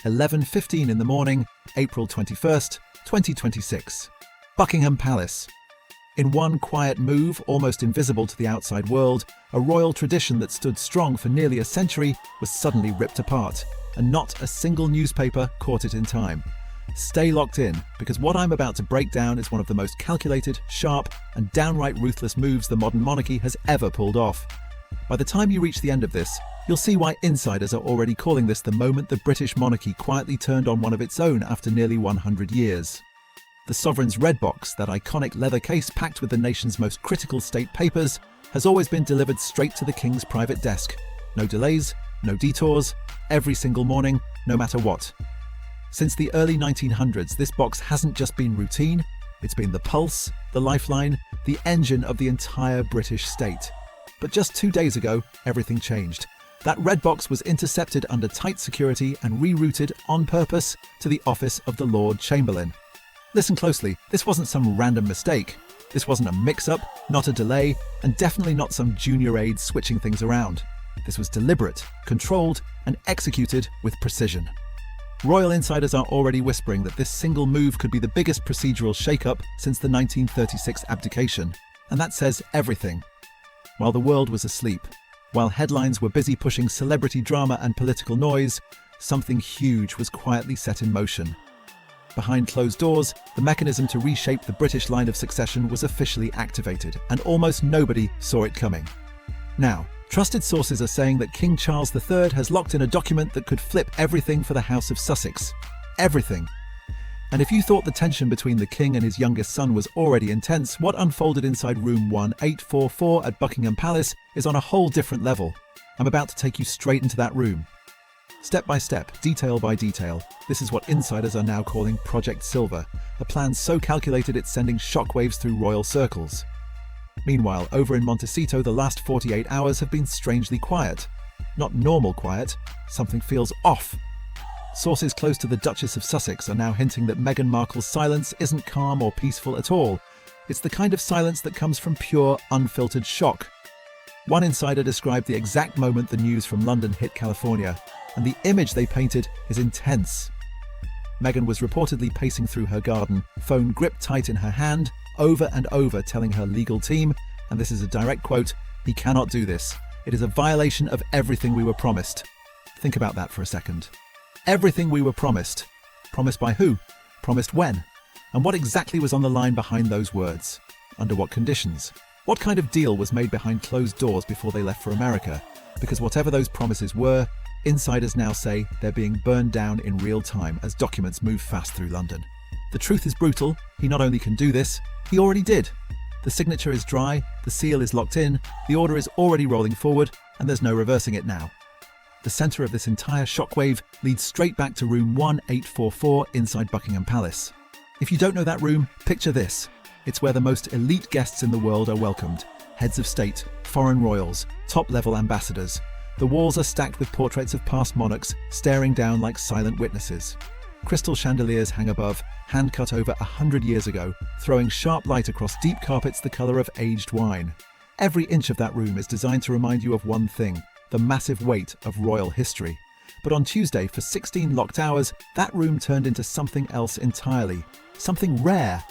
11:15 in the morning, April 21st, 2026. Buckingham Palace. In one quiet move, almost invisible to the outside world, a royal tradition that stood strong for nearly a century was suddenly ripped apart, and not a single newspaper caught it in time. Stay locked in, because what I'm about to break down is one of the most calculated, sharp, and downright ruthless moves the modern monarchy has ever pulled off. By the time you reach the end of this, you'll see why insiders are already calling this the moment the British monarchy quietly turned on one of its own after nearly 100 years. The sovereign's red box, that iconic leather case packed with the nation's most critical state papers, has always been delivered straight to the king's private desk. No delays, no detours, every single morning, no matter what. Since the early 1900s, this box hasn't just been routine, it's been the pulse, the lifeline, the engine of the entire British state. But just 2 days ago, everything changed. That red box was intercepted under tight security and rerouted on purpose to the office of the Lord Chamberlain. Listen closely, this wasn't some random mistake. This wasn't a mix-up, not a delay, and definitely not some junior aide switching things around. This was deliberate, controlled, and executed with precision. Royal insiders are already whispering that this single move could be the biggest procedural shake-up since the 1936 abdication, and that says everything. While the world was asleep, while headlines were busy pushing celebrity drama and political noise, something huge was quietly set in motion. Behind closed doors, the mechanism to reshape the British line of succession was officially activated, and almost nobody saw it coming. Now, trusted sources are saying that King Charles III has locked in a document that could flip everything for the House of Sussex. Everything. And if you thought the tension between the king and his youngest son was already intense, what unfolded inside room 1844 at Buckingham Palace is on a whole different level. I'm about to take you straight into that room. Step by step, detail by detail, this is what insiders are now calling Project Silver, a plan so calculated it's sending shockwaves through royal circles. Meanwhile, over in Montecito, the last 48 hours have been strangely quiet. Not normal quiet, something feels off. Sources close to the Duchess of Sussex are now hinting that Meghan Markle's silence isn't calm or peaceful at all. It's the kind of silence that comes from pure, unfiltered shock. One insider described the exact moment the news from London hit California, and the image they painted is intense. Meghan was reportedly pacing through her garden, phone gripped tight in her hand, over and over telling her legal team, and this is a direct quote, "He cannot do this. It is a violation of everything we were promised." Think about that for a second. Everything we were promised. Promised by who? Promised when? And what exactly was on the line behind those words? Under what conditions? What kind of deal was made behind closed doors before they left for America? Because whatever those promises were, insiders now say they're being burned down in real time as documents move fast through London. The truth is brutal. He not only can do this, he already did. The signature is dry, the seal is locked in, the order is already rolling forward, and there's no reversing it now. The centre of this entire shockwave leads straight back to room 1844 inside Buckingham Palace. If you don't know that room, picture this. It's where the most elite guests in the world are welcomed. Heads of state, foreign royals, top-level ambassadors. The walls are stacked with portraits of past monarchs, staring down like silent witnesses. Crystal chandeliers hang above, hand-cut over 100 years ago, throwing sharp light across deep carpets the colour of aged wine. Every inch of that room is designed to remind you of one thing: the massive weight of royal history. But on Tuesday, for 16 locked hours, that room turned into something else entirely. Something rare.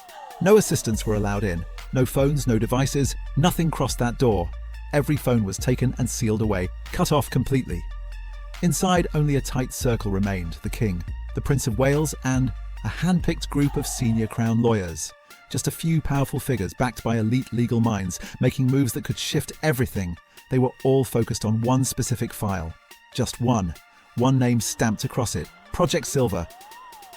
No assistants were allowed in. No phones, no devices, nothing crossed that door. Every phone was taken and sealed away, cut off completely. Inside, only a tight circle remained: the King, the Prince of Wales, and a hand-picked group of senior Crown lawyers. Just a few powerful figures backed by elite legal minds, making moves that could shift everything. They were all focused on one specific file. Just one. One name stamped across it: Project Silver.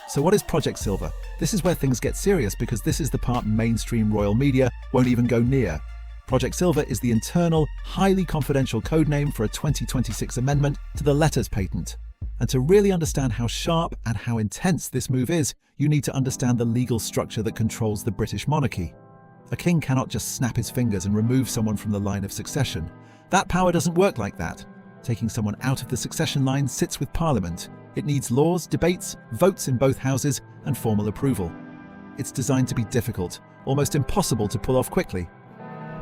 So what is Project Silver? This is where things get serious, because this is the part mainstream royal media won't even go near. Project Silver is the internal, highly confidential codename for a 2026 amendment to the letters patent. And to really understand how sharp and how intense this move is, you need to understand the legal structure that controls the British monarchy. A king cannot just snap his fingers and remove someone from the line of succession. That power doesn't work like that. Taking someone out of the succession line sits with Parliament. It needs laws, debates, votes in both houses, and formal approval. It's designed to be difficult, almost impossible to pull off quickly.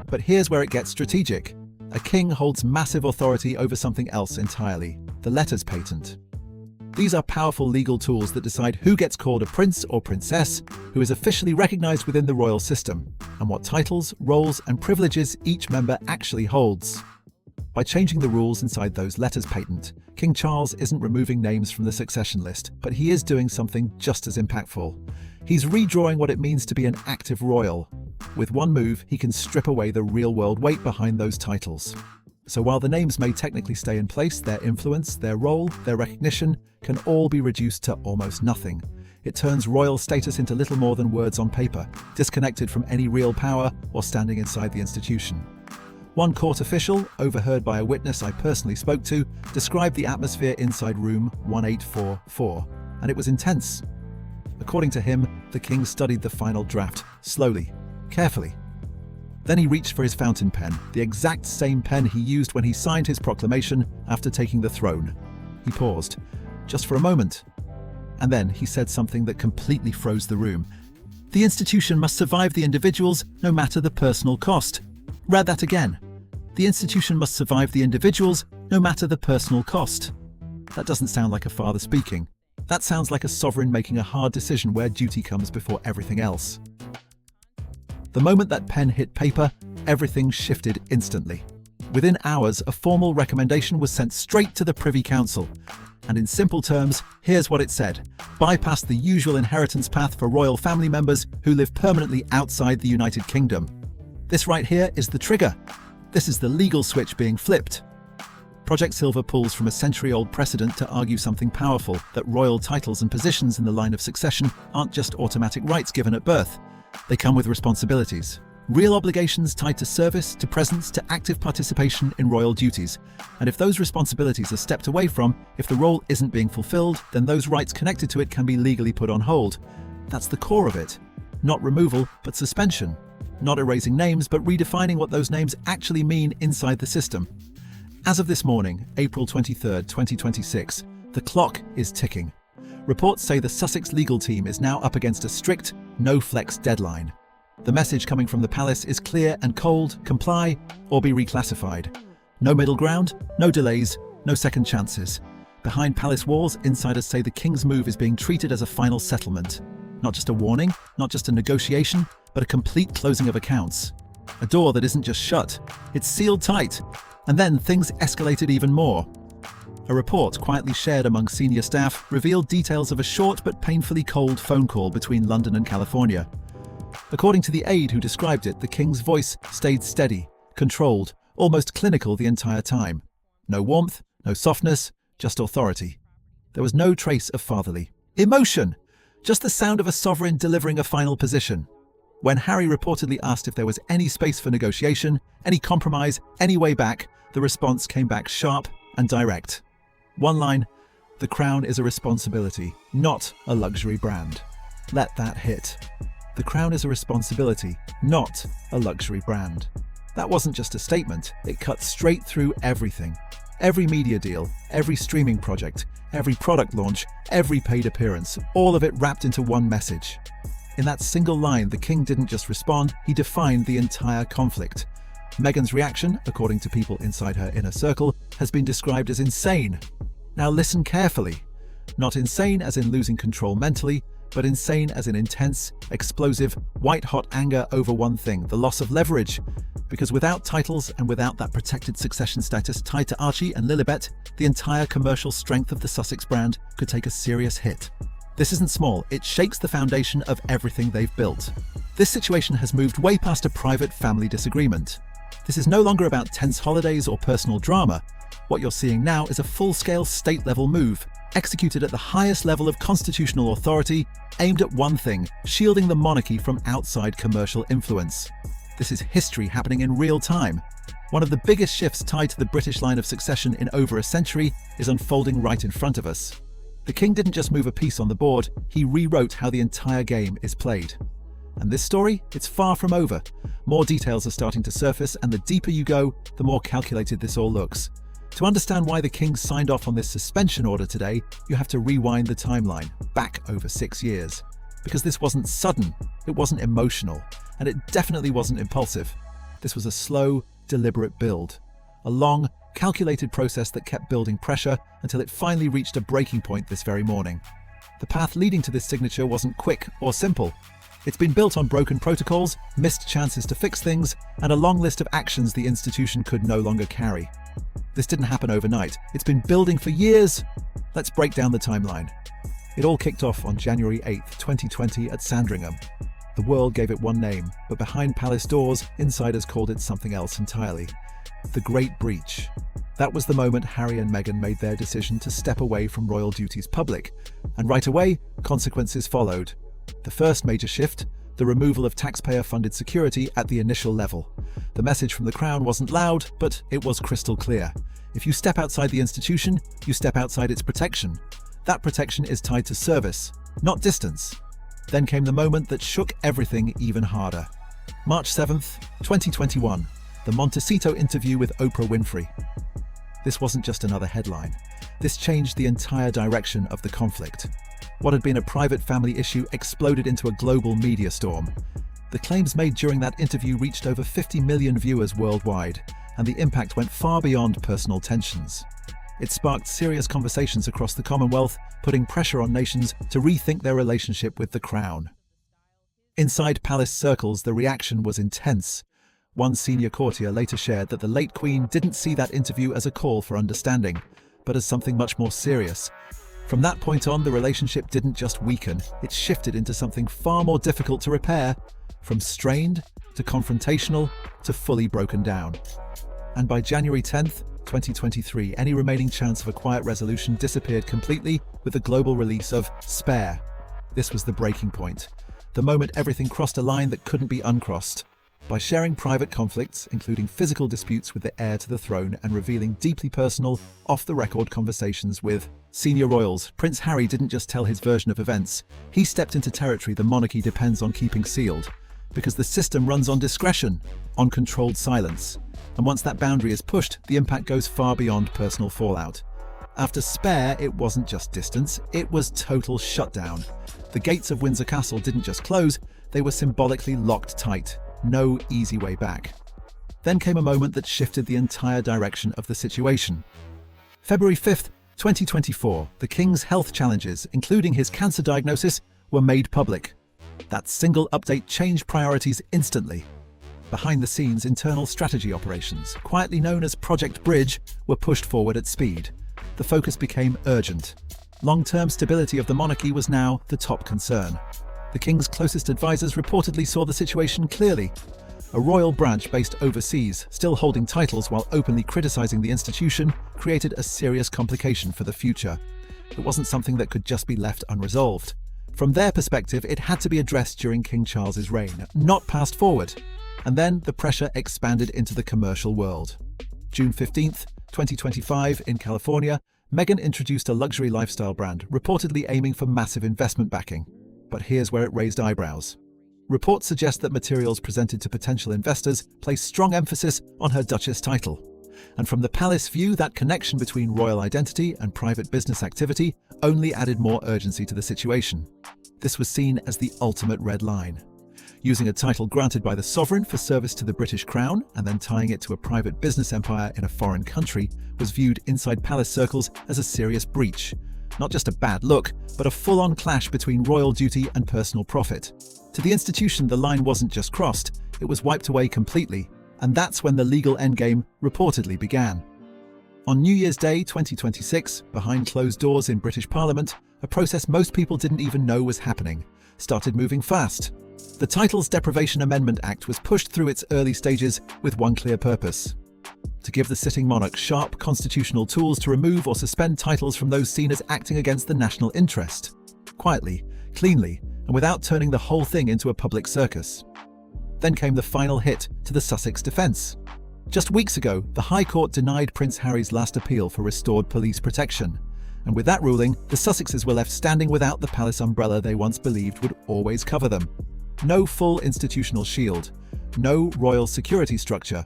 But here's where it gets strategic. A king holds massive authority over something else entirely: the letters patent. These are powerful legal tools that decide who gets called a prince or princess, who is officially recognized within the royal system, and what titles, roles, and privileges each member actually holds. By changing the rules inside those letters patent, King Charles isn't removing names from the succession list, but he is doing something just as impactful. He's redrawing what it means to be an active royal. With one move, he can strip away the real-world weight behind those titles. So while the names may technically stay in place, their influence, their role, their recognition can all be reduced to almost nothing. It turns royal status into little more than words on paper, disconnected from any real power or standing inside the institution. One court official, overheard by a witness I personally spoke to, described the atmosphere inside room 1844, and it was intense. According to him, the king studied the final draft, slowly, carefully. Then he reached for his fountain pen, the exact same pen he used when he signed his proclamation after taking the throne. He paused, just for a moment. And then he said something that completely froze the room. "The institution must survive the individuals, no matter the personal cost." Read that again. "The institution must survive the individuals, no matter the personal cost." That doesn't sound like a father speaking. That sounds like a sovereign making a hard decision where duty comes before everything else. The moment that pen hit paper, everything shifted instantly. Within hours, a formal recommendation was sent straight to the Privy Council. And in simple terms, here's what it said: bypass the usual inheritance path for royal family members who live permanently outside the United Kingdom. This right here is the trigger. This is the legal switch being flipped. Project Silver pulls from a century-old precedent to argue something powerful, that royal titles and positions in the line of succession aren't just automatic rights given at birth. They come with responsibilities. Real obligations tied to service, to presence, to active participation in royal duties. And if those responsibilities are stepped away from, if the role isn't being fulfilled, then those rights connected to it can be legally put on hold. That's the core of it. Not removal, but suspension. Not erasing names, but redefining what those names actually mean inside the system. As of this morning, April 23, 2026, the clock is ticking. Reports say the Sussex legal team is now up against a strict, no-flex deadline. The message coming from the palace is clear and cold: comply or be reclassified. No middle ground, no delays, no second chances. Behind palace walls, insiders say the king's move is being treated as a final settlement. Not just a warning, not just a negotiation, but a complete closing of accounts. A door that isn't just shut, it's sealed tight. And then things escalated even more. A report quietly shared among senior staff revealed details of a short but painfully cold phone call between London and California. According to the aide who described it, the king's voice stayed steady, controlled, almost clinical the entire time. No warmth, no softness, just authority. There was no trace of fatherly emotion, just the sound of a sovereign delivering a final position. When Harry reportedly asked if there was any space for negotiation, any compromise, any way back, the response came back sharp and direct. One line: "The crown is a responsibility, not a luxury brand." Let that hit. The crown is a responsibility, not a luxury brand. That wasn't just a statement, it cut straight through everything. Every media deal, every streaming project, every product launch, every paid appearance, all of it wrapped into one message. In that single line, the king didn't just respond, he defined the entire conflict. Meghan's reaction, according to people inside her inner circle, has been described as insane. Now listen carefully. Not insane as in losing control mentally, but insane as in intense, explosive, white-hot anger over one thing: the loss of leverage. Because without titles and without that protected succession status tied to Archie and Lilibet, the entire commercial strength of the Sussex brand could take a serious hit. This isn't small, it shakes the foundation of everything they've built. This situation has moved way past a private family disagreement. This is no longer about tense holidays or personal drama. What you're seeing now is a full-scale state-level move, executed at the highest level of constitutional authority, aimed at one thing: shielding the monarchy from outside commercial influence. This is history happening in real time. One of the biggest shifts tied to the British line of succession in over a century is unfolding right in front of us. The king didn't just move a piece on the board, he rewrote how the entire game is played. And this story, it's far from over. More details are starting to surface, and the deeper you go, the more calculated this all looks. To understand why the king signed off on this suspension order today, you have to rewind the timeline, back over 6 years. Because this wasn't sudden, it wasn't emotional, and it definitely wasn't impulsive. This was a slow, deliberate build. a long, calculated process that kept building pressure until it finally reached a breaking point this very morning. The path leading to this signature wasn't quick or simple. It's been built on broken protocols, missed chances to fix things, and a long list of actions the institution could no longer carry. This didn't happen overnight. It's been building for years. Let's break down the timeline. It all kicked off on January 8, 2020 at Sandringham. The world gave it one name, but behind palace doors, insiders called it something else entirely. The Great Breach. That was the moment Harry and Meghan made their decision to step away from royal duties public, and right away, consequences followed. The first major shift, the removal of taxpayer-funded security at the initial level. The message from the Crown wasn't loud, but it was crystal clear. If you step outside the institution, you step outside its protection. That protection is tied to service, not distance. Then came the moment that shook everything even harder. March 7th, 2021, the Montecito interview with Oprah Winfrey. This wasn't just another headline. This changed the entire direction of the conflict. What had been a private family issue exploded into a global media storm. The claims made during that interview reached over 50 million viewers worldwide, and the impact went far beyond personal tensions. It sparked serious conversations across the Commonwealth, putting pressure on nations to rethink their relationship with the Crown. Inside palace circles, the reaction was intense. One senior courtier later shared that the late Queen didn't see that interview as a call for understanding, but as something much more serious. From that point on, the relationship didn't just weaken, it shifted into something far more difficult to repair, from strained to confrontational to fully broken down. And by January 10th, 2023, any remaining chance of a quiet resolution disappeared completely with the global release of Spare. This was the breaking point, the moment everything crossed a line that couldn't be uncrossed. By sharing private conflicts, including physical disputes with the heir to the throne, and revealing deeply personal, off-the-record conversations with senior royals, Prince Harry didn't just tell his version of events. He stepped into territory the monarchy depends on keeping sealed, because the system runs on discretion, on controlled silence. And once that boundary is pushed, the impact goes far beyond personal fallout. After Spare, it wasn't just distance, it was total shutdown. The gates of Windsor Castle didn't just close, they were symbolically locked tight. No easy way back. Then came a moment that shifted the entire direction of the situation. February 5th, 2024, the King's health challenges, including his cancer diagnosis, were made public. That single update changed priorities instantly. Behind the scenes, internal strategy operations, quietly known as Project Bridge, were pushed forward at speed. The focus became urgent. Long-term stability of the monarchy was now the top concern. The King's closest advisors reportedly saw the situation clearly. A royal branch based overseas, still holding titles while openly criticizing the institution, created a serious complication for the future. It wasn't something that could just be left unresolved. From their perspective, it had to be addressed during King Charles's reign, not passed forward. And then the pressure expanded into the commercial world. June 15th, 2025, in California, Meghan introduced a luxury lifestyle brand, reportedly aiming for massive investment backing. But here's where it raised eyebrows. Reports suggest that materials presented to potential investors place strong emphasis on her Duchess title. And from the palace view, that connection between royal identity and private business activity only added more urgency to the situation. This was seen as the ultimate red line. Using a title granted by the sovereign for service to the British Crown and then tying it to a private business empire in a foreign country was viewed inside palace circles as a serious breach. Not just a bad look, but a full-on clash between royal duty and personal profit. To the institution, the line wasn't just crossed, it was wiped away completely, and that's when the legal endgame reportedly began. On New Year's Day 2026, behind closed doors in British Parliament, a process most people didn't even know was happening started moving fast. The Titles Deprivation Amendment Act was pushed through its early stages with one clear purpose: to give the sitting monarch sharp constitutional tools to remove or suspend titles from those seen as acting against the national interest. Quietly, cleanly, and without turning the whole thing into a public circus. Then came the final hit to the Sussex defence. Just weeks ago, the High Court denied Prince Harry's last appeal for restored police protection. And with that ruling, the Sussexes were left standing without the palace umbrella they once believed would always cover them. No full institutional shield, no royal security structure,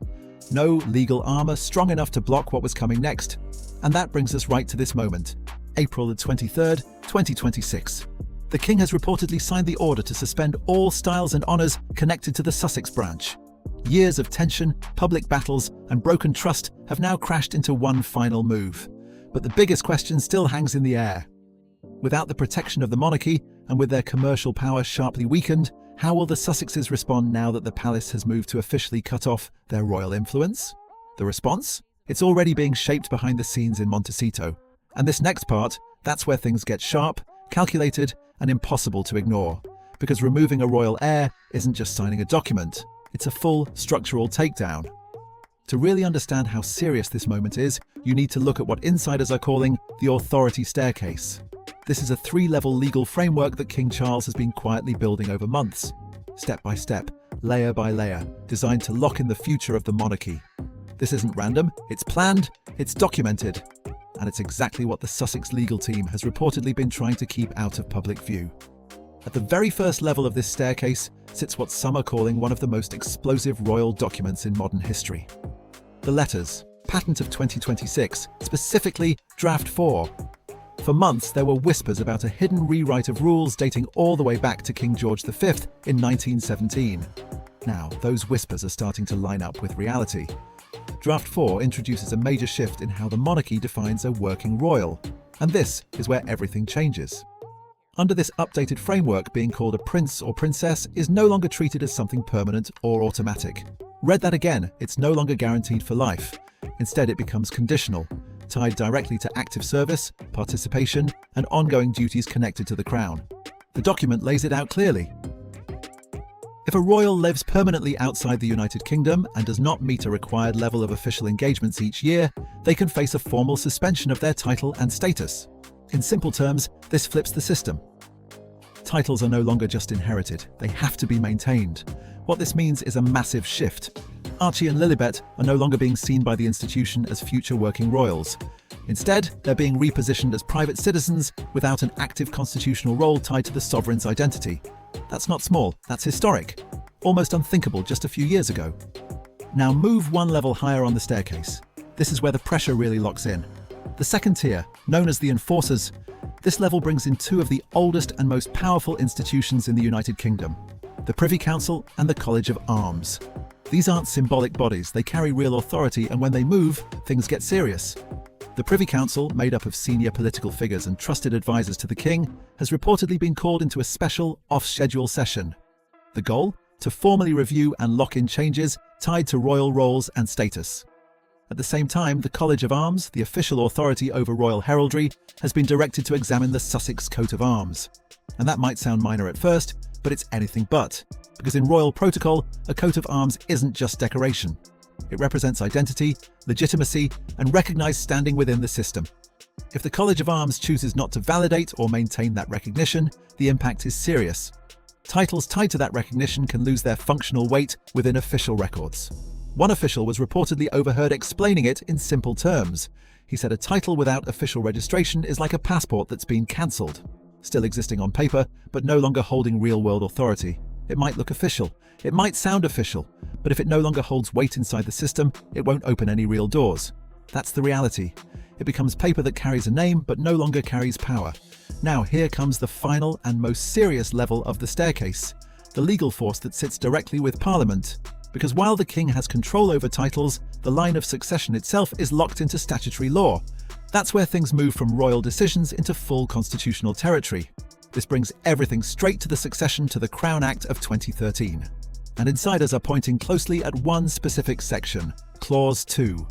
no legal armour strong enough to block what was coming next. And that brings us right to this moment, April the 23rd, 2026. The King has reportedly signed the order to suspend all styles and honours connected to the Sussex branch. Years of tension, public battles, and broken trust have now crashed into one final move. But the biggest question still hangs in the air. Without the protection of the monarchy, and with their commercial power sharply weakened, how will the Sussexes respond now that the palace has moved to officially cut off their royal influence? The response? It's already being shaped behind the scenes in Montecito. And this next part, that's where things get sharp, calculated, and impossible to ignore. Because removing a royal heir isn't just signing a document, it's a full structural takedown. To really understand how serious this moment is, you need to look at what insiders are calling the authority staircase. This is a 3-level legal framework that King Charles has been quietly building over months, step by step, layer by layer, designed to lock in the future of the monarchy. This isn't random, it's planned, it's documented, and it's exactly what the Sussex legal team has reportedly been trying to keep out of public view. At the very first level of this staircase sits what some are calling one of the most explosive royal documents in modern history. The letters, patent of 2026, specifically Draft 4. For months, there were whispers about a hidden rewrite of rules dating all the way back to King George V in 1917. Now, those whispers are starting to line up with reality. Draft 4 introduces a major shift in how the monarchy defines a working royal, and this is where everything changes. Under this updated framework, being called a prince or princess is no longer treated as something permanent or automatic. Read that again, it's no longer guaranteed for life. Instead, it becomes conditional, tied directly to active service, participation, and ongoing duties connected to the crown. The document lays it out clearly. If a royal lives permanently outside the United Kingdom and does not meet a required level of official engagements each year, they can face a formal suspension of their title and status. In simple terms, this flips the system. Titles are no longer just inherited, they have to be maintained. What this means is a massive shift. Archie and Lilibet are no longer being seen by the institution as future working royals. Instead, they're being repositioned as private citizens without an active constitutional role tied to the sovereign's identity. That's not small, that's historic. Almost unthinkable just a few years ago. Now move one level higher on the staircase. This is where the pressure really locks in. The second tier, known as the enforcers, this level brings in two of the oldest and most powerful institutions in the United Kingdom, the Privy Council and the College of Arms. These aren't symbolic bodies, they carry real authority, and when they move, things get serious. The Privy Council, made up of senior political figures and trusted advisors to the king, has reportedly been called into a special, off-schedule session. The goal? To formally review and lock in changes tied to royal roles and status. At the same time, the College of Arms, the official authority over royal heraldry, has been directed to examine the Sussex coat of arms. And that might sound minor at first, but it's anything but. Because in royal protocol, a coat of arms isn't just decoration. It represents identity, legitimacy, and recognized standing within the system. If the College of Arms chooses not to validate or maintain that recognition, the impact is serious. Titles tied to that recognition can lose their functional weight within official records. One official was reportedly overheard explaining it in simple terms. He said a title without official registration is like a passport that's been cancelled, still existing on paper, but no longer holding real-world authority. It might look official, it might sound official, but if it no longer holds weight inside the system, it won't open any real doors. That's the reality. It becomes paper that carries a name, but no longer carries power. Now here comes the final and most serious level of the staircase, the legal force that sits directly with Parliament. Because while the king has control over titles, the line of succession itself is locked into statutory law. That's where things move from royal decisions into full constitutional territory. This brings everything straight to the succession to the Crown Act of 2013. And insiders are pointing closely at one specific section, Clause 2.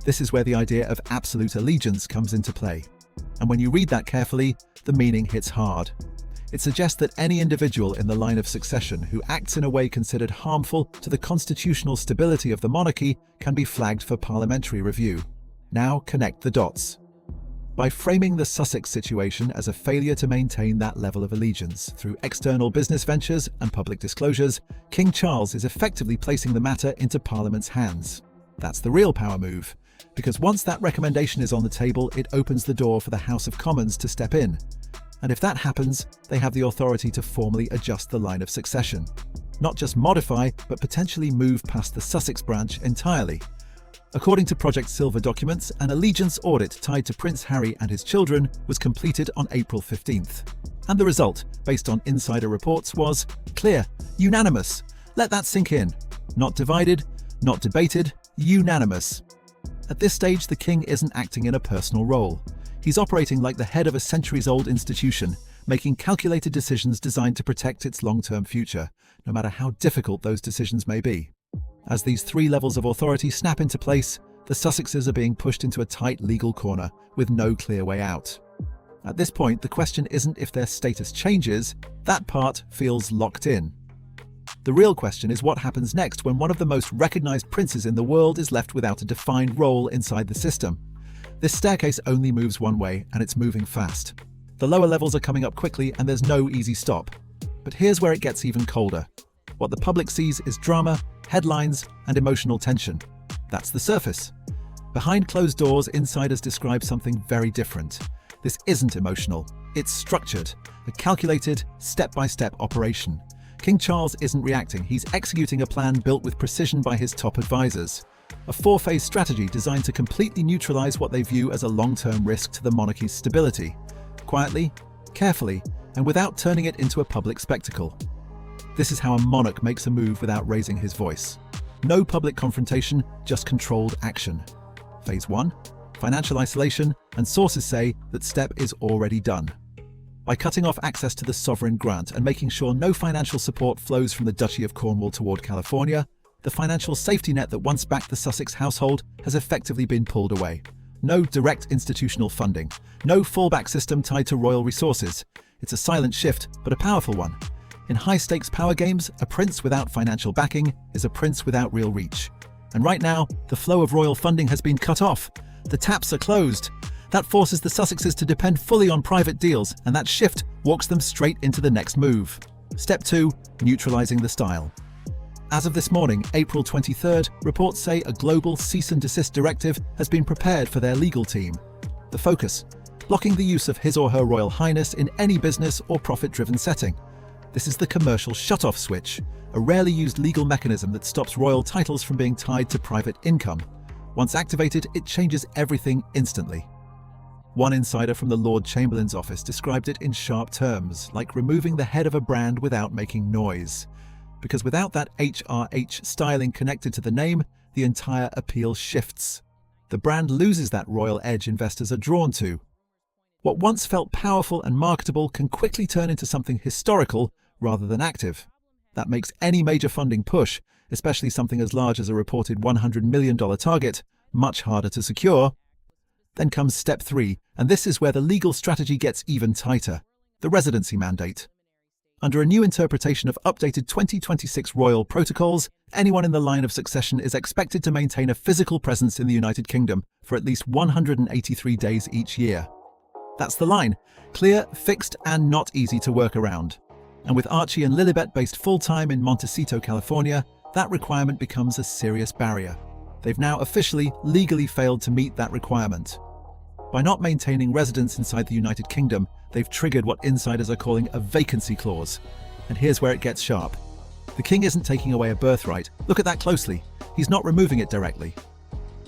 This is where the idea of absolute allegiance comes into play. And when you read that carefully, the meaning hits hard. It suggests that any individual in the line of succession who acts in a way considered harmful to the constitutional stability of the monarchy can be flagged for parliamentary review. Now connect the dots. By framing the Sussex situation as a failure to maintain that level of allegiance through external business ventures and public disclosures, King Charles is effectively placing the matter into Parliament's hands. That's the real power move, because once that recommendation is on the table, it opens the door for the House of Commons to step in. And if that happens, they have the authority to formally adjust the line of succession. Not just modify, but potentially move past the Sussex branch entirely. According to Project Silver documents, an allegiance audit tied to Prince Harry and his children was completed on April 15th. And the result, based on insider reports, was clear, unanimous. Let that sink in. Not divided, not debated, unanimous. At this stage, the king isn't acting in a personal role. He's operating like the head of a centuries-old institution, making calculated decisions designed to protect its long-term future, no matter how difficult those decisions may be. As these three levels of authority snap into place, the Sussexes are being pushed into a tight legal corner with no clear way out. At this point, the question isn't if their status changes, that part feels locked in. The real question is what happens next when one of the most recognized princes in the world is left without a defined role inside the system. This staircase only moves one way, and it's moving fast. The lower levels are coming up quickly, and there's no easy stop. But here's where it gets even colder. What the public sees is drama, headlines, and emotional tension. That's the surface. Behind closed doors, insiders describe something very different. This isn't emotional, it's structured, a calculated, step-by-step operation. King Charles isn't reacting, he's executing a plan built with precision by his top advisors. A four-phase strategy designed to completely neutralize what they view as a long-term risk to the monarchy's stability. Quietly, carefully, and without turning it into a public spectacle. This is how a monarch makes a move without raising his voice. No public confrontation, just controlled action. Phase 1. Financial isolation, and sources say that step is already done. By cutting off access to the sovereign grant and making sure no financial support flows from the Duchy of Cornwall toward California, the financial safety net that once backed the Sussex household has effectively been pulled away. No direct institutional funding, no fallback system tied to royal resources. It's a silent shift, but a powerful one. In high-stakes power games, a prince without financial backing is a prince without real reach. And right now, the flow of royal funding has been cut off. The taps are closed. That forces the Sussexes to depend fully on private deals, and that shift walks them straight into the next move. Step 2. Neutralizing the style. As of this morning, April 23rd, reports say a global cease and desist directive has been prepared for their legal team. The focus: blocking the use of His or Her Royal Highness in any business or profit-driven setting. This is the commercial shut-off switch, a rarely used legal mechanism that stops royal titles from being tied to private income. Once activated, it changes everything instantly. One insider from the Lord Chamberlain's office described it in sharp terms, like removing the head of a brand without making noise. Because without that HRH styling connected to the name, the entire appeal shifts. The brand loses that royal edge investors are drawn to. What once felt powerful and marketable can quickly turn into something historical rather than active. That makes any major funding push, especially something as large as a reported $100 million target, much harder to secure. Then comes step 3, and this is where the legal strategy gets even tighter: the residency mandate. Under a new interpretation of updated 2026 royal protocols, anyone in the line of succession is expected to maintain a physical presence in the United Kingdom for at least 183 days each year. That's the line: clear, fixed, and not easy to work around. And with Archie and Lilibet based full-time in Montecito, California, that requirement becomes a serious barrier. They've now officially, legally failed to meet that requirement. By not maintaining residence inside the United Kingdom, they've triggered what insiders are calling a vacancy clause. And here's where it gets sharp. The king isn't taking away a birthright. Look at that closely. He's not removing it directly.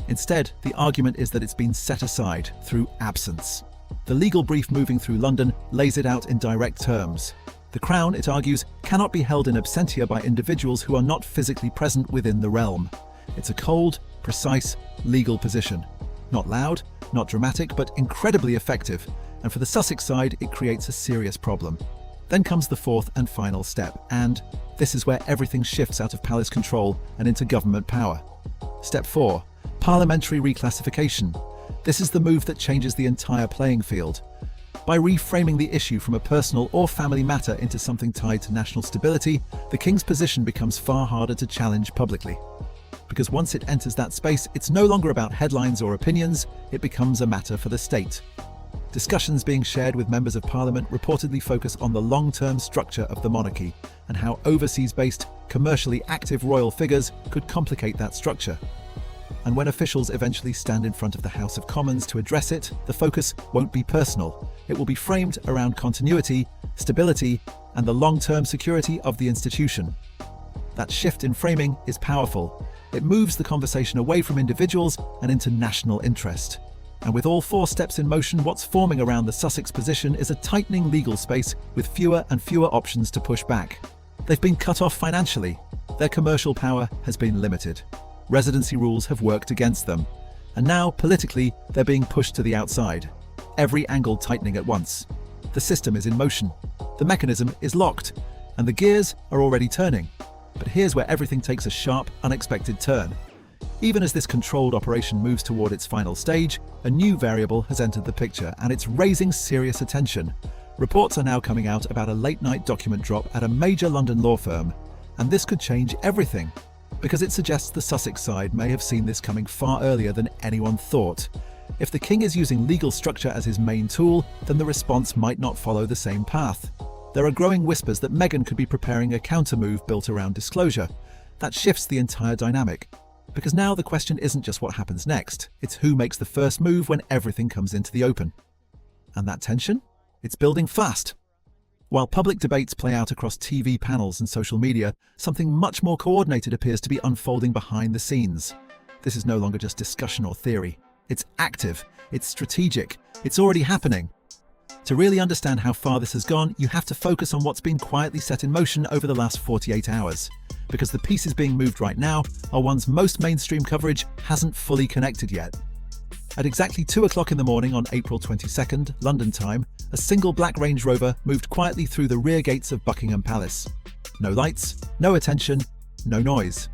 Instead, the argument is that it's been set aside through absence. The legal brief moving through London lays it out in direct terms. The crown, it argues, cannot be held in absentia by individuals who are not physically present within the realm. It's a cold, precise, legal position. Not loud, not dramatic, but incredibly effective. And for the Sussex side, it creates a serious problem. Then comes the fourth and final step, and this is where everything shifts out of palace control and into government power. Step 4. Parliamentary reclassification. This is the move that changes the entire playing field. By reframing the issue from a personal or family matter into something tied to national stability, the king's position becomes far harder to challenge publicly. Because once it enters that space, it's no longer about headlines or opinions, it becomes a matter for the state. Discussions being shared with members of parliament reportedly focus on the long-term structure of the monarchy and how overseas-based, commercially active royal figures could complicate that structure. And when officials eventually stand in front of the House of Commons to address it, the focus won't be personal. It will be framed around continuity, stability, and the long-term security of the institution. That shift in framing is powerful. It moves the conversation away from individuals and into national interest. And with all 4 steps in motion, what's forming around the Sussex position is a tightening legal space with fewer and fewer options to push back. They've been cut off financially. Their commercial power has been limited. Residency rules have worked against them. And now, politically, they're being pushed to the outside. Every angle tightening at once. The system is in motion. The mechanism is locked. And the gears are already turning. But here's where everything takes a sharp, unexpected turn. Even as this controlled operation moves toward its final stage, a new variable has entered the picture, and it's raising serious attention. Reports are now coming out about a late-night document drop at a major London law firm. And this could change everything, because it suggests the Sussex side may have seen this coming far earlier than anyone thought. If the king is using legal structure as his main tool, then the response might not follow the same path. There are growing whispers that Meghan could be preparing a counter-move built around disclosure. That shifts the entire dynamic. Because now the question isn't just what happens next, it's who makes the first move when everything comes into the open. And that tension? It's building fast. While public debates play out across TV panels and social media, something much more coordinated appears to be unfolding behind the scenes. This is no longer just discussion or theory. It's active, it's strategic, it's already happening. To really understand how far this has gone, you have to focus on what's been quietly set in motion over the last 48 hours. Because the pieces being moved right now are ones most mainstream coverage hasn't fully connected yet. At exactly 2 o'clock in the morning on April 22nd, London time, a single black Range Rover moved quietly through the rear gates of Buckingham Palace. No lights, no attention, no noise.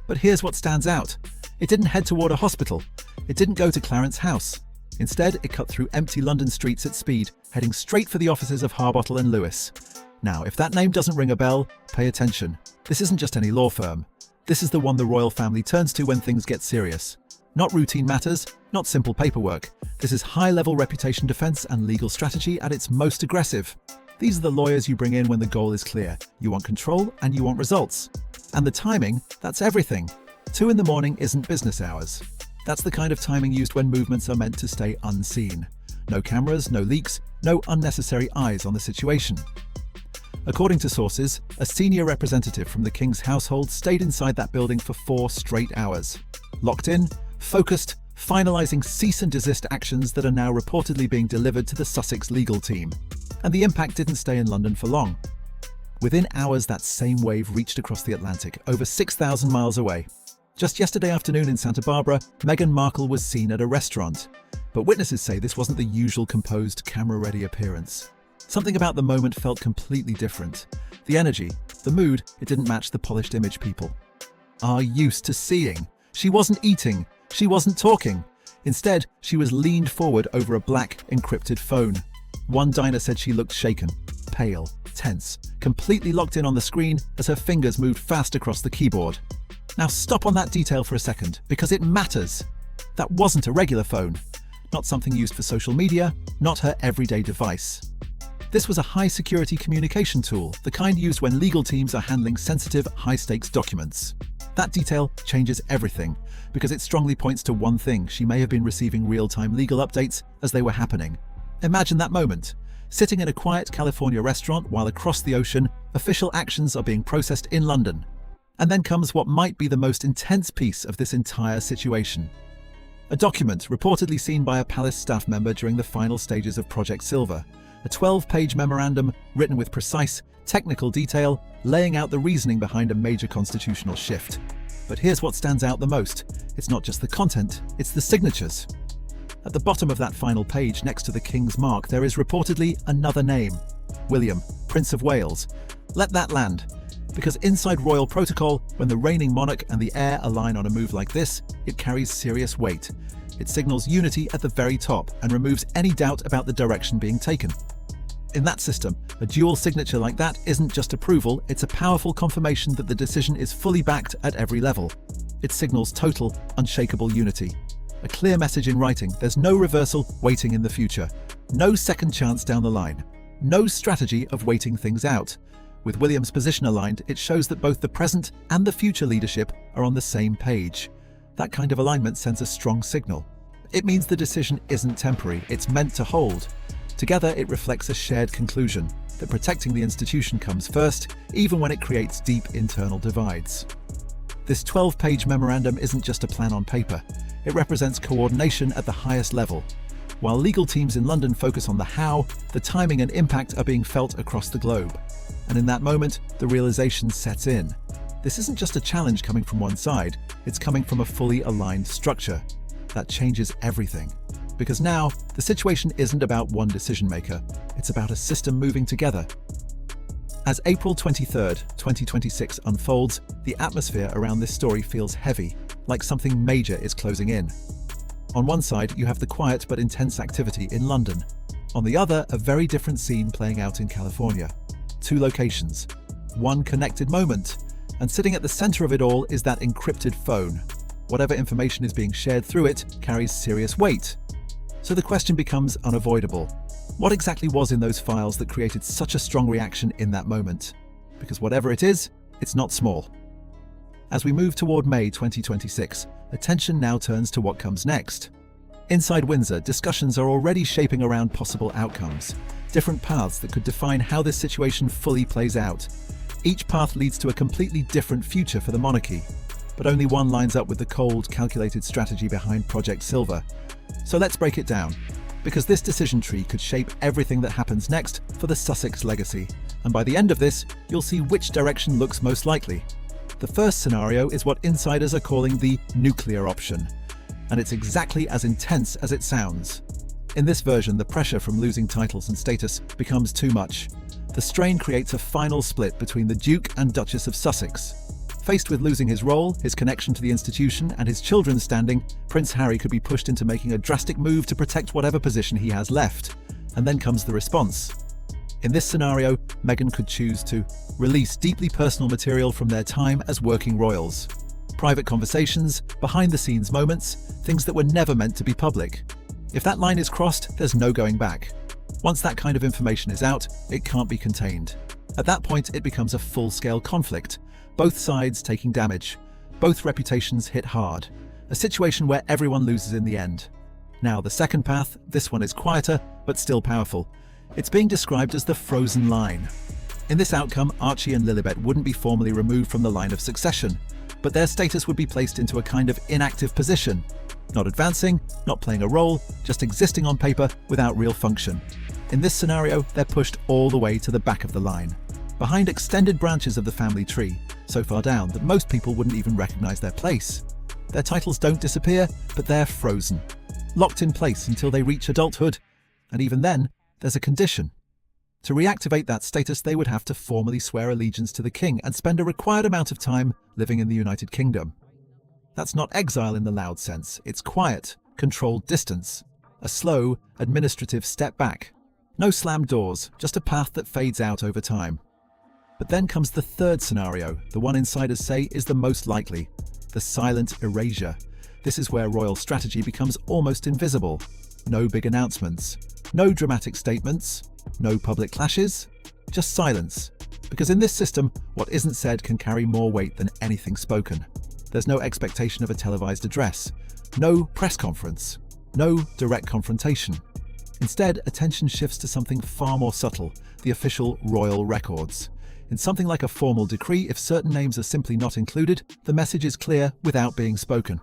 But here's what stands out. It didn't head toward a hospital. It didn't go to Clarence House. Instead, it cut through empty London streets at speed, heading straight for the offices of Harbottle and Lewis. Now, if that name doesn't ring a bell, pay attention. This isn't just any law firm. This is the one the royal family turns to when things get serious. Not routine matters, not simple paperwork. This is high-level reputation defense and legal strategy at its most aggressive. These are the lawyers you bring in when the goal is clear. You want control and you want results. And the timing, that's everything. 2 in the morning isn't business hours. That's the kind of timing used when movements are meant to stay unseen. No cameras, no leaks, no unnecessary eyes on the situation. According to sources, a senior representative from the King's household stayed inside that building for 4 straight hours. Locked in, focused, finalising cease and desist actions that are now reportedly being delivered to the Sussex legal team. And the impact didn't stay in London for long. Within hours, that same wave reached across the Atlantic, over 6,000 miles away. Just yesterday afternoon in Santa Barbara, Meghan Markle was seen at a restaurant. But witnesses say this wasn't the usual composed, camera-ready appearance. Something about the moment felt completely different. The energy, the mood, it didn't match the polished image people are used to seeing. She wasn't eating. She wasn't talking. Instead, she was leaned forward over a black, encrypted phone. One diner said she looked shaken, pale, tense, completely locked in on the screen as her fingers moved fast across the keyboard. Now stop on that detail for a second, because it matters. That wasn't a regular phone. Not something used for social media, not her everyday device. This was a high-security communication tool, the kind used when legal teams are handling sensitive, high-stakes documents. That detail changes everything, because it strongly points to one thing: she may have been receiving real-time legal updates as they were happening. Imagine that moment. Sitting in a quiet California restaurant while across the ocean, official actions are being processed in London. And then comes what might be the most intense piece of this entire situation. A document reportedly seen by a palace staff member during the final stages of Project Silver. A 12-page memorandum written with precise, technical detail, laying out the reasoning behind a major constitutional shift. But here's what stands out the most. It's not just the content, it's the signatures. At the bottom of that final page, next to the King's mark, there is reportedly another name: William, Prince of Wales. Let that land. Because inside royal protocol, when the reigning monarch and the heir align on a move like this, it carries serious weight. It signals unity at the very top and removes any doubt about the direction being taken. In that system, a dual signature like that isn't just approval, it's a powerful confirmation that the decision is fully backed at every level. It signals total, unshakable unity. A clear message in writing: there's no reversal waiting in the future. No second chance down the line. No strategy of waiting things out. With William's position aligned, it shows that both the present and the future leadership are on the same page. That kind of alignment sends a strong signal. It means the decision isn't temporary, it's meant to hold. Together, it reflects a shared conclusion that protecting the institution comes first, even when it creates deep internal divides. This 12-page memorandum isn't just a plan on paper. It represents coordination at the highest level. While legal teams in London focus on the how, the timing and impact are being felt across the globe. And in that moment, the realization sets in. This isn't just a challenge coming from one side, it's coming from a fully aligned structure. That changes everything. Because now, the situation isn't about one decision maker, it's about a system moving together. As April 23, 2026 unfolds, the atmosphere around this story feels heavy, like something major is closing in. On one side, you have the quiet but intense activity in London. On the other, a very different scene playing out in California. Two locations, one connected moment, and sitting at the center of it all is that encrypted phone. Whatever information is being shared through it carries serious weight. So the question becomes unavoidable. What exactly was in those files that created such a strong reaction in that moment? Because whatever it is, it's not small. As we move toward May 2026, attention now turns to what comes next. Inside Windsor, discussions are already shaping around possible outcomes, different paths that could define how this situation fully plays out. Each path leads to a completely different future for the monarchy, but only one lines up with the cold, calculated strategy behind Project Silver. So let's break it down, because this decision tree could shape everything that happens next for the Sussex legacy, and by the end of this, you'll see which direction looks most likely. The first scenario is what insiders are calling the nuclear option, and it's exactly as intense as it sounds. In this version, the pressure from losing titles and status becomes too much. The strain creates a final split between the Duke and Duchess of Sussex. Faced with losing his role, his connection to the institution, and his children's standing, Prince Harry could be pushed into making a drastic move to protect whatever position he has left. And then comes the response. In this scenario, Meghan could choose to release deeply personal material from their time as working royals. Private conversations, behind-the-scenes moments, things that were never meant to be public. If that line is crossed, there's no going back. Once that kind of information is out, it can't be contained. At that point, it becomes a full-scale conflict, both sides taking damage, both reputations hit hard, a situation where everyone loses in the end. Now, the second path, this one is quieter, but still powerful. It's being described as the frozen line. In this outcome, Archie and Lilibet wouldn't be formally removed from the line of succession, but their status would be placed into a kind of inactive position. Not advancing, not playing a role, just existing on paper without real function. In this scenario, they're pushed all the way to the back of the line, behind extended branches of the family tree, so far down that most people wouldn't even recognize their place. Their titles don't disappear, but they're frozen, locked in place until they reach adulthood, and even then, there's a condition. To reactivate that status, they would have to formally swear allegiance to the king and spend a required amount of time living in the United Kingdom. That's not exile in the loud sense, it's quiet, controlled distance, a slow, administrative step back. No slammed doors, just a path that fades out over time. But then comes the third scenario, the one insiders say is the most likely, the silent erasure. This is where royal strategy becomes almost invisible. No big announcements, no dramatic statements, no public clashes, just silence. Because in this system, what isn't said can carry more weight than anything spoken. There's no expectation of a televised address, no press conference, no direct confrontation. Instead, attention shifts to something far more subtle, the official royal records. In something like a formal decree, if certain names are simply not included, the message is clear without being spoken.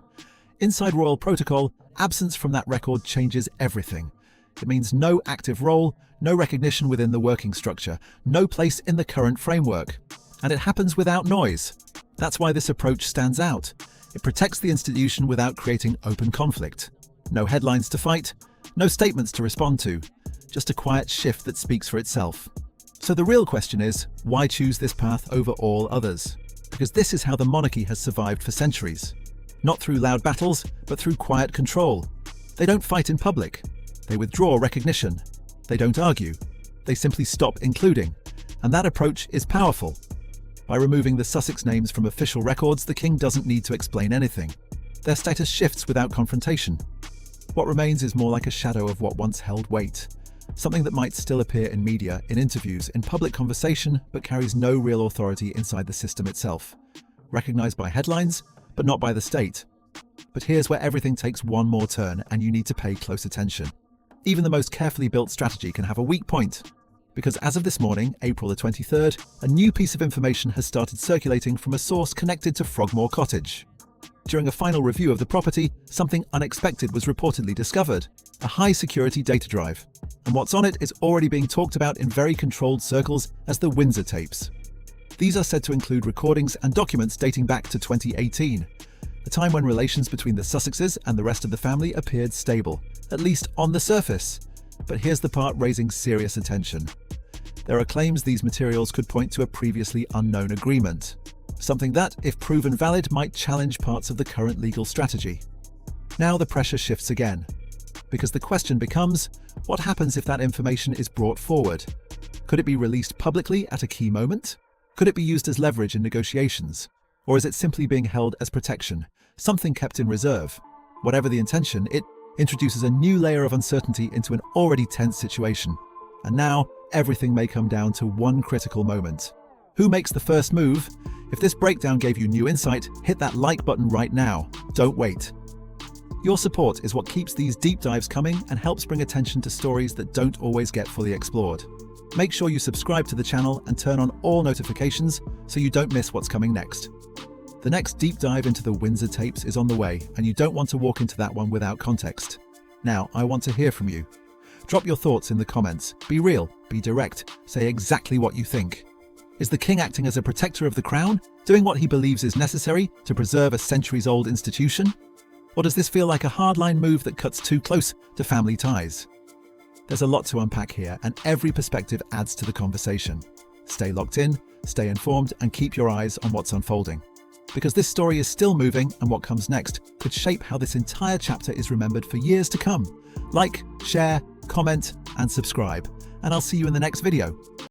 Inside royal protocol, absence from that record changes everything. It means no active role, no recognition within the working structure, no place in the current framework. And it happens without noise. That's why this approach stands out. It protects the institution without creating open conflict. No headlines to fight, no statements to respond to, just a quiet shift that speaks for itself. So the real question is, why choose this path over all others? Because this is how the monarchy has survived for centuries. Not through loud battles, but through quiet control. They don't fight in public. They withdraw recognition. They don't argue. They simply stop including. And that approach is powerful. By removing the Sussex names from official records, the king doesn't need to explain anything. Their status shifts without confrontation. What remains is more like a shadow of what once held weight. Something that might still appear in media, in interviews, in public conversation, but carries no real authority inside the system itself. Recognized by headlines, but not by the state. But here's where everything takes one more turn, and you need to pay close attention. Even the most carefully built strategy can have a weak point. Because as of this morning, April the 23rd, a new piece of information has started circulating from a source connected to Frogmore Cottage. During a final review of the property, something unexpected was reportedly discovered, a high-security data drive. And what's on it is already being talked about in very controlled circles as the Windsor tapes. These are said to include recordings and documents dating back to 2018, the time when relations between the Sussexes and the rest of the family appeared stable, at least on the surface. But here's the part raising serious attention. There are claims these materials could point to a previously unknown agreement, something that, if proven valid, might challenge parts of the current legal strategy. Now the pressure shifts again, because the question becomes, what happens if that information is brought forward? Could it be released publicly at a key moment? Could it be used as leverage in negotiations? Or is it simply being held as protection, something kept in reserve? Whatever the intention, it introduces a new layer of uncertainty into an already tense situation. And now, everything may come down to one critical moment. Who makes the first move? If this breakdown gave you new insight, hit that like button right now. Don't wait. Your support is what keeps these deep dives coming and helps bring attention to stories that don't always get fully explored. Make sure you subscribe to the channel and turn on all notifications so you don't miss what's coming next. The next deep dive into the Windsor tapes is on the way, and you don't want to walk into that one without context. Now, I want to hear from you. Drop your thoughts in the comments. Be real, be direct, say exactly what you think. Is the king acting as a protector of the crown, doing what he believes is necessary to preserve a centuries-old institution? Or does this feel like a hardline move that cuts too close to family ties? There's a lot to unpack here, and every perspective adds to the conversation. Stay locked in, stay informed, and keep your eyes on what's unfolding. Because this story is still moving, and what comes next could shape how this entire chapter is remembered for years to come. Like, share, comment, and subscribe, and I'll see you in the next video.